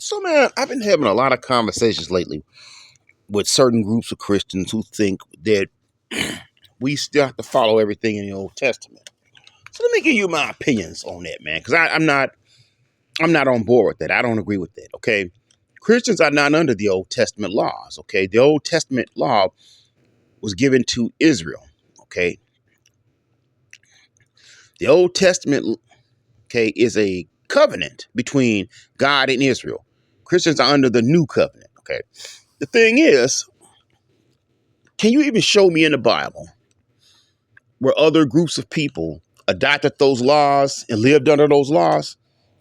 So, man, I've been having a lot of conversations lately with certain groups of Christians who think that we still have to follow everything in the Old Testament. So let me give you my opinions on that, man, because I'm not on board with that. I don't agree with that. Okay, Christians are not under the Old Testament laws. Okay, the Old Testament law was given to Israel. Okay, the Old Testament, okay, is a covenant between God and Israel. Christians are under the new covenant. Okay, the thing is, can you even show me in the Bible where other groups of people adopted those laws and lived under those laws?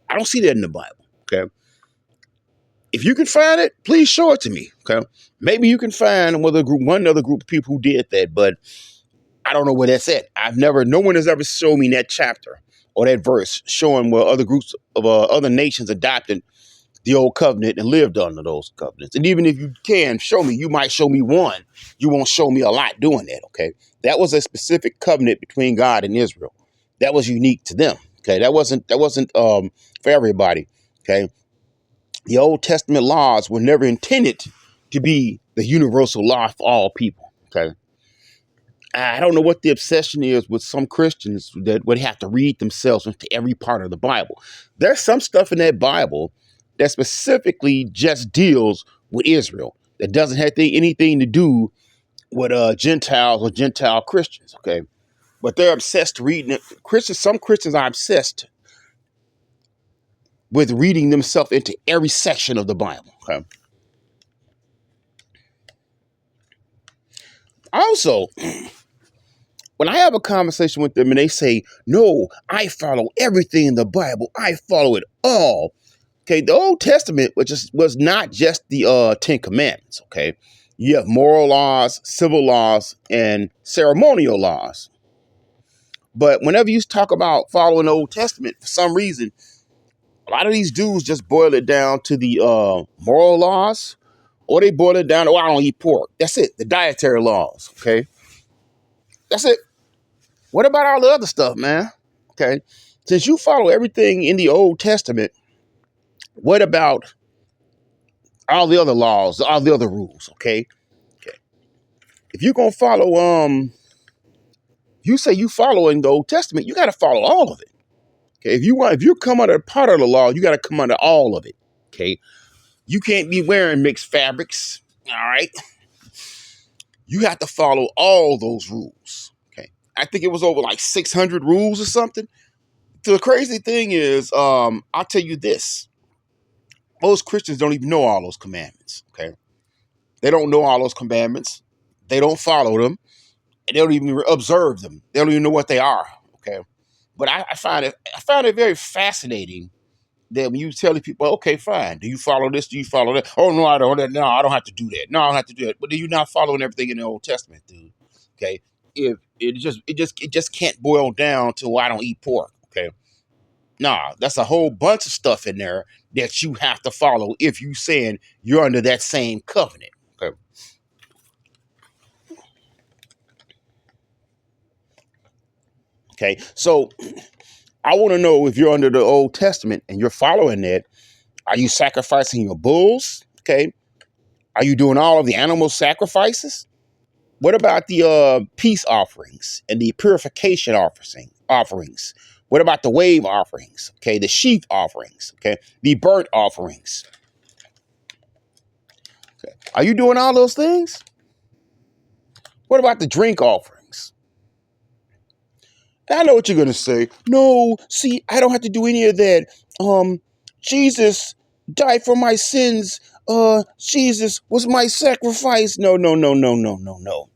I don't see that in the Bible. Okay. If you can find it, please show it to me. Okay. Maybe you can find one other group of people who did that, but I don't know where that's at. No one has ever shown me that chapter or that verse showing where other groups of other nations adopted the old covenant and lived under those covenants. And even if you can show me, you might show me one. You won't show me a lot doing that. Okay. That was a specific covenant between God and Israel. That was unique to them. Okay. That wasn't for everybody. Okay. The Old Testament laws were never intended to be the universal law for all people. Okay. I don't know what the obsession is with some Christians that would have to read themselves into every part of the Bible. There's some stuff in that Bible that specifically just deals with Israel, that doesn't have anything to do with Gentiles or Gentile Christians. Okay, but they're obsessed reading it. Christians. Some Christians are obsessed with reading themselves into every section of the Bible. Okay. Also, when I have a conversation with them and they say, "No, I follow everything in the Bible. I follow it all." Okay, the Old Testament, was not just the Ten Commandments. Okay, you have moral laws, civil laws, and ceremonial laws. But whenever you talk about following the Old Testament, for some reason, a lot of these dudes just boil it down to the moral laws, or they boil it down to, I don't eat pork. That's it, the dietary laws. Okay, that's it. What about all the other stuff, man? Okay, since you follow everything in the Old Testament, what about all the other laws, all the other rules? Okay, okay. If you're gonna follow, you say you following the Old Testament, you got to follow all of it. Okay, if you come under part of the law, you got to come under all of it. Okay, you can't be wearing mixed fabrics. All right, you have to follow all those rules. Okay, I think it was over like 600 rules or something. The crazy thing is, I'll tell you this: most Christians don't even know all those commandments. Okay, they don't know all those commandments. They don't follow them. And they don't even observe them. They don't even know what they are. Okay, but I find it very fascinating that when you tell the people, okay, fine, do you follow this? Do you follow that? Oh no, I don't. No, I don't have to do that. No, I don't have to do that. But then you're not following everything in the Old Testament, dude. Okay, if it just can't boil down to, I don't eat pork. Okay, nah, that's a whole bunch of stuff in there that you have to follow if you saying you're under that same covenant. Okay. Okay, so I want to know, if you're under the Old Testament and you're following that, are you sacrificing your bulls? Okay. Are you doing all of the animal sacrifices? What about the peace offerings and the purification offerings? What about the wave offerings? Okay. The sheaf offerings. Okay. The burnt offerings. Okay. Are you doing all those things? What about the drink offerings? And I know what you're going to say. No, see, I don't have to do any of that. Jesus died for my sins. Jesus was my sacrifice. No, no, no, no, no, no, no.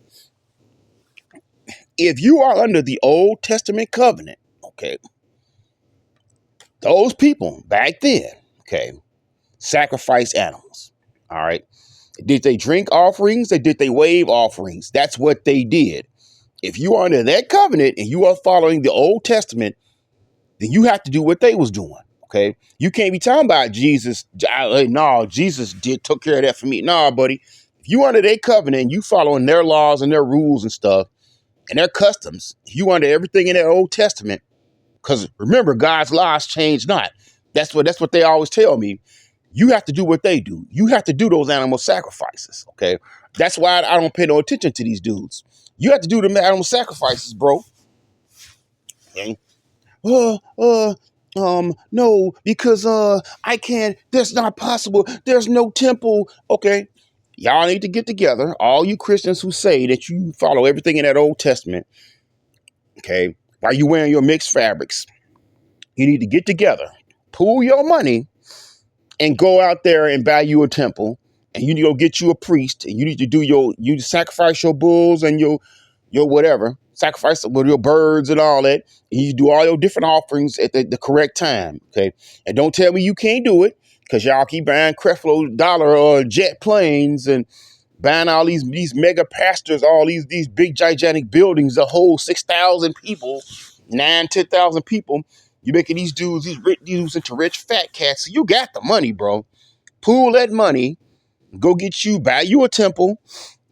If you are under the Old Testament covenant, okay, those people back then, okay, sacrifice animals. All right. Did they drink offerings? They did they wave offerings? That's what they did. If you are under that covenant and you are following the Old Testament, then you have to do what they was doing. Okay, you can't be talking about Jesus. No, Jesus took care of that for me. No, buddy. If you under their covenant and you following their laws and their rules and stuff and their customs, you under everything in that Old Testament. Because remember, God's laws change not. That's what they always tell me. You have to do what they do. You have to do those animal sacrifices. Okay. That's why I don't pay no attention to these dudes. You have to do the animal sacrifices, bro. Okay. No, because I can't. That's not possible. There's no temple. Okay. Y'all need to get together. All you Christians who say that you follow everything in that Old Testament. Okay. While you wearing your mixed fabrics, you need to get together, pool your money, and go out there and buy you a temple, and you need to go get you a priest, and you need to do you sacrifice your bulls and your whatever, sacrifice with your birds and all that, and you do all your different offerings at the correct time, okay? And don't tell me you can't do it, because y'all keep buying Creflo Dollar or jet planes and buying all these mega pastors, all these big gigantic buildings, a whole 6,000 people, 10,000 people. You making these dudes, these rich dudes into rich fat cats. So you got the money, bro. Pool that money, go get you, buy you a temple,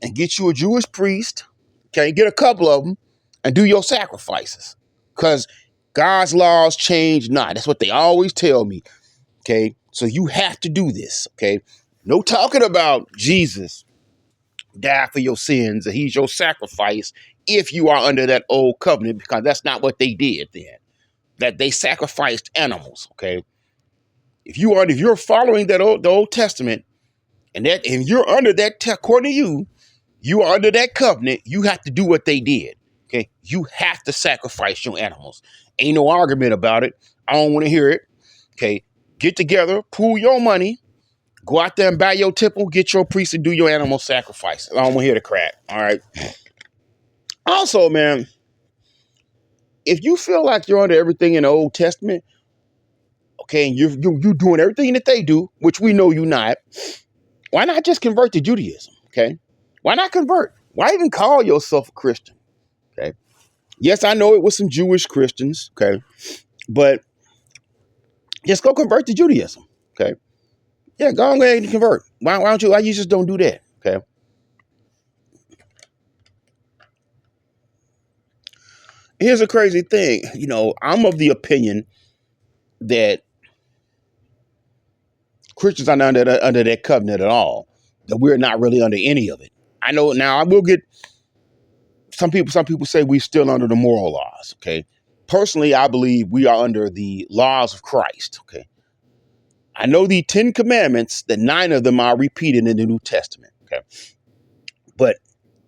and get you a Jewish priest. Okay, get a couple of them, and do your sacrifices. Because God's laws change not. That's what they always tell me. Okay, so you have to do this. Okay, no talking about Jesus died for your sins and he's your sacrifice if you are under that old covenant, because that's not what they did then. That they sacrificed animals. Okay, if you're following the Old Testament, and you're under that, according to you are under that covenant. You have to do what they did. Okay, you have to sacrifice your animals. Ain't no argument about it. I don't want to hear it. Okay, get together, pool your money, go out there and buy your temple, get your priest and do your animal sacrifice. I don't want to hear the crap. All right. Also, man, if you feel like you're under everything in the Old Testament, okay, and you're doing everything that they do, which we know you're not, why not just convert to Judaism? Okay, why not convert? Why even call yourself a Christian? Okay, yes, I know it was some Jewish Christians. Okay, but just go convert to Judaism. Okay, yeah, go on ahead and convert. Why don't you? Why you just don't do that? Okay. Here's a crazy thing. I'm of the opinion that Christians are not under that covenant at all. That we're not really under any of it. I know now. I will get some people. Some people say we're still under the moral laws. Okay. Personally, I believe we are under the laws of Christ. Okay. I know the 10 commandments, that 9 of them are repeated in the New Testament. Okay. But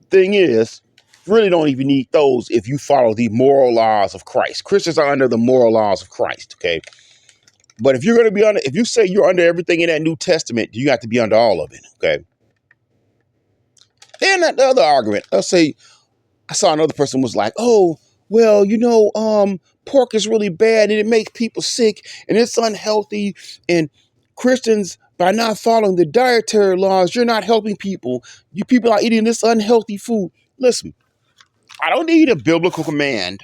thing is, you really don't even need those if you follow the moral laws of Christ. Christians are under the moral laws of Christ. Okay. But if you're going to be if you say you're under everything in that New Testament, you have to be under all of it. Okay. And that the other argument, I'll say, I saw another person was like, oh, well, pork is really bad and it makes people sick and it's unhealthy. And Christians, by not following the dietary laws, you're not helping people. You people are eating this unhealthy food. Listen, I don't need a biblical command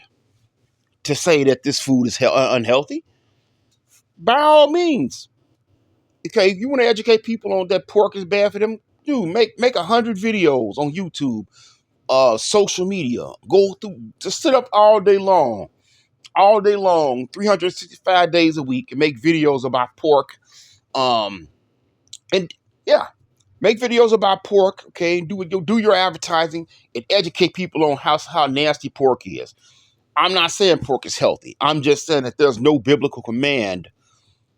to say that this food is unhealthy. By all means, okay, if you want to educate people on that pork is bad for them, dude, make 100 videos on YouTube, social media. Go through, just sit up all day long, 365 days a week, and make videos about pork. And yeah, make videos about pork. Okay, do your advertising and educate people on how nasty pork is. I'm not saying pork is healthy. I'm just saying that there's no biblical command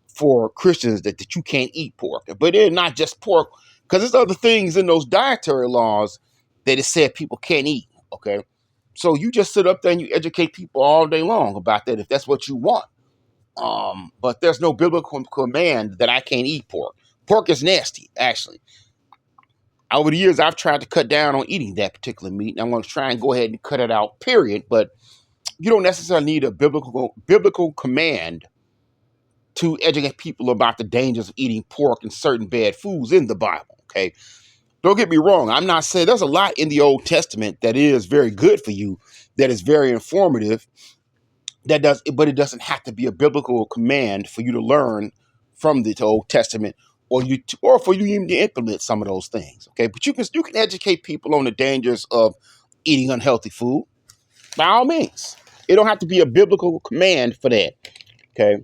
for Christians that you can't eat pork. But it's not just pork, because there's other things in those dietary laws that it said people can't eat. Okay. So you just sit up there and you educate people all day long about that if that's what you want. But there's no biblical command that I can't eat pork. Pork is nasty, actually. Over the years, I've tried to cut down on eating that particular meat, and I'm going to try and go ahead and cut it out, period. But you don't necessarily need a biblical command to educate people about the dangers of eating pork and certain bad foods in the Bible. Okay. Don't get me wrong. I'm not saying there's a lot in the Old Testament that is very good for you, that is very informative, but it doesn't have to be a biblical command for you to learn from the Old Testament, or for you even to implement some of those things. Okay. But you can educate people on the dangers of eating unhealthy food by all means. It don't have to be a biblical command for that. Okay.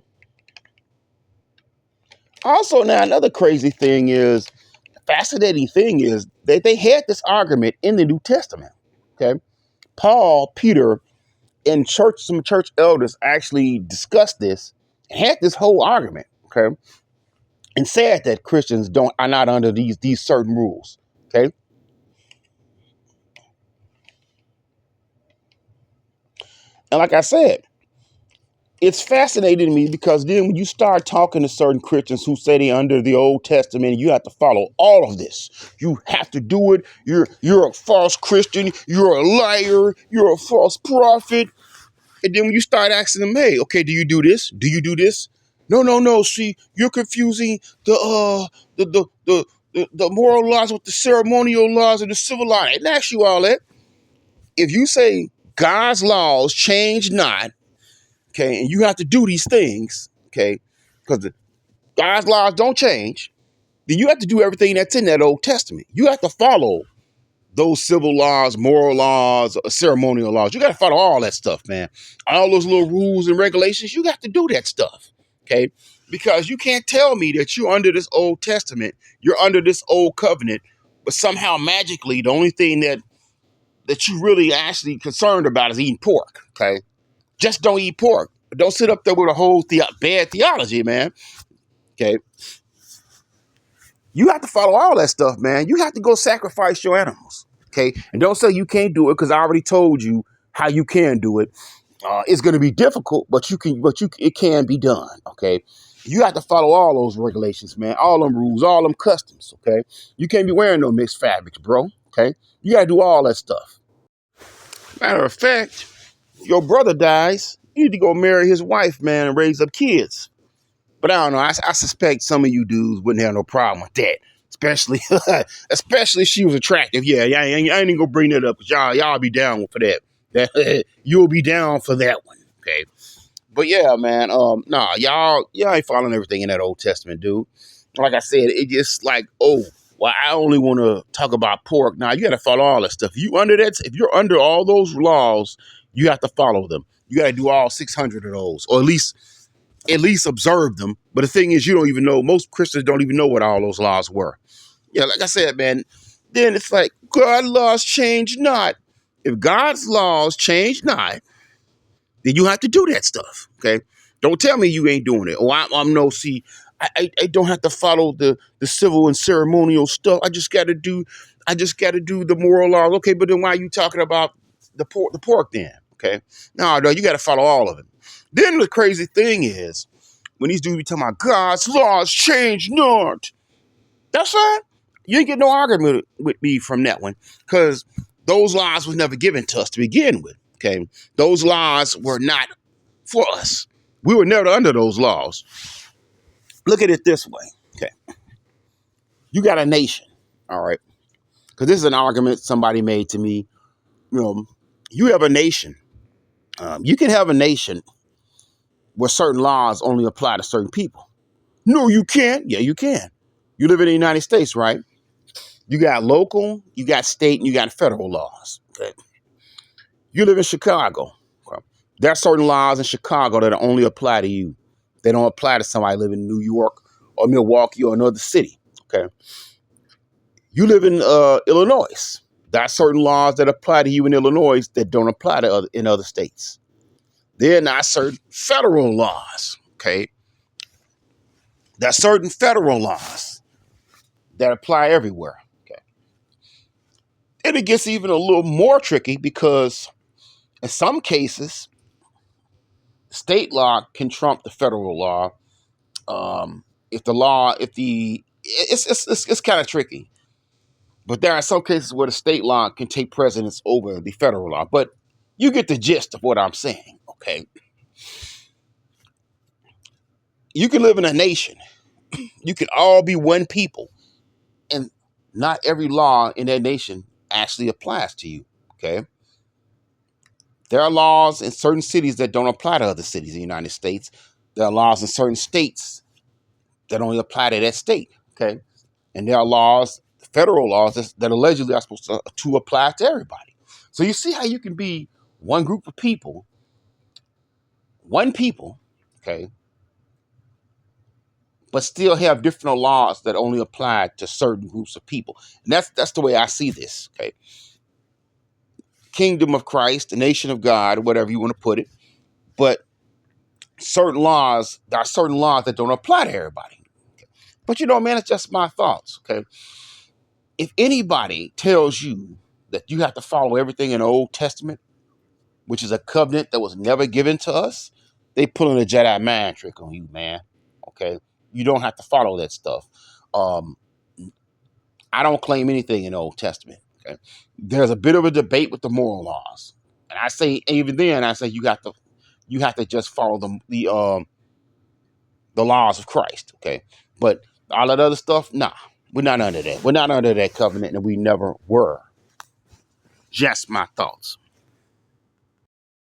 Also, now another crazy thing is, fascinating thing is that they had this argument in the New Testament. Okay, Paul, Peter, and some church elders actually discussed this, had this whole argument. Okay, and said that Christians don't are not under these certain rules. Okay, and like I said, it's fascinating to me because then when you start talking to certain Christians who say they're under the Old Testament, you have to follow all of this. You have to do it. You're a false Christian. You're a liar. You're a false prophet. And then when you start asking them, hey, okay, do you do this? Do you do this? No, no, no. See, you're confusing the moral laws with the ceremonial laws and the civil law. I didn't ask you all that. If you say God's laws change not, okay, and you have to do these things, okay, because God's laws don't change, then you have to do everything that's in that Old Testament. You have to follow those civil laws, moral laws, ceremonial laws. You got to follow all that stuff, man. All those little rules and regulations, you got to do that stuff, okay? Because you can't tell me that you're under this Old Testament, you're under this old covenant, but somehow magically the only thing that you really actually concerned about is eating pork, okay? Just don't eat pork. Don't sit up there with a whole bad theology, man. Okay. You have to follow all that stuff, man. You have to go sacrifice your animals. Okay. And don't say you can't do it because I already told you how you can do it. It's going to be difficult, but it can be done. Okay. You have to follow all those regulations, man. All them rules, all them customs. Okay. You can't be wearing no mixed fabrics, bro. Okay. You got to do all that stuff. Matter of fact, your brother dies, you need to go marry his wife, man, and raise up kids. But I don't know. I suspect some of you dudes wouldn't have no problem with that. Especially, especially if she was attractive. Yeah, I ain't even gonna bring that up because y'all be down for that. You'll be down for that one. Okay. But yeah, man. Nah, y'all ain't following everything in that Old Testament, dude. Like I said, it just like, oh, well, I only want to talk about pork. Now you got to follow all that stuff. If you're under all those laws, you have to follow them. You got to do all 600 of those, or at least observe them. But the thing is, you don't even know. Most Christians don't even know what all those laws were. Yeah, like I said, man. Then it's like God's laws change not. If God's laws change not, then you have to do that stuff. Okay. Don't tell me you ain't doing it. Oh, I'm no. See, I don't have to follow the civil and ceremonial stuff. I just got to do. I just got to do the moral laws. Okay, but then why are you talking about the pork? The pork then? Okay. No, you got to follow all of it. Then the crazy thing is, when these dudes be talking about God's laws change not, that's fine. You ain't get no argument with me from that one because those laws was never given to us to begin with. Okay, those laws were not for us. We were never under those laws. Look at it this way. Okay, you got a nation, all right? Because this is an argument somebody made to me. You know, you have a nation. You can have a nation where certain laws only apply to certain people. No, you can't. Yeah, you can. You live in the United States, right? You got local, you got state, and you got federal laws. Okay. You live in Chicago. Okay. There are certain laws in Chicago that only apply to you. They don't apply to somebody living in New York or Milwaukee or another city. Okay. You live in Illinois. There are certain laws that apply to you in Illinois that don't apply to in other states. There are not certain federal laws. Okay. There are certain federal laws that apply everywhere. Okay. And it gets even a little more tricky because in some cases, state law can trump the federal law. If the law, if the, it's kind of tricky. But there are some cases where the state law can take precedence over the federal law. But you get the gist of what I'm saying, okay? You can live in a nation. You can all be one people. And not every law in that nation actually applies to you, okay? There are laws in certain cities that don't apply to other cities in the United States. There are laws in certain states that only apply to that state, okay? And there are laws, federal laws, that allegedly are supposed to apply to everybody. So you see how you can be one group of people, one people, okay, but still have different laws that only apply to certain groups of people. And that's the way I see this. Okay, kingdom of Christ, the nation of God, whatever you want to put it, but there are certain laws that don't apply to everybody. Okay? But man, it's just my thoughts. Okay, if anybody tells you that you have to follow everything in the Old Testament, which is a covenant that was never given to us, they pulling a Jedi mind trick on you, man. Okay, you don't have to follow that stuff. Um, I don't claim anything in the Old Testament. Okay, there's a bit of a debate with the moral laws, and I say even then, I say you have to just follow the laws of Christ. Okay, but all that other stuff, nah, we're not under that. We're not under that covenant, and we never were. Just my thoughts.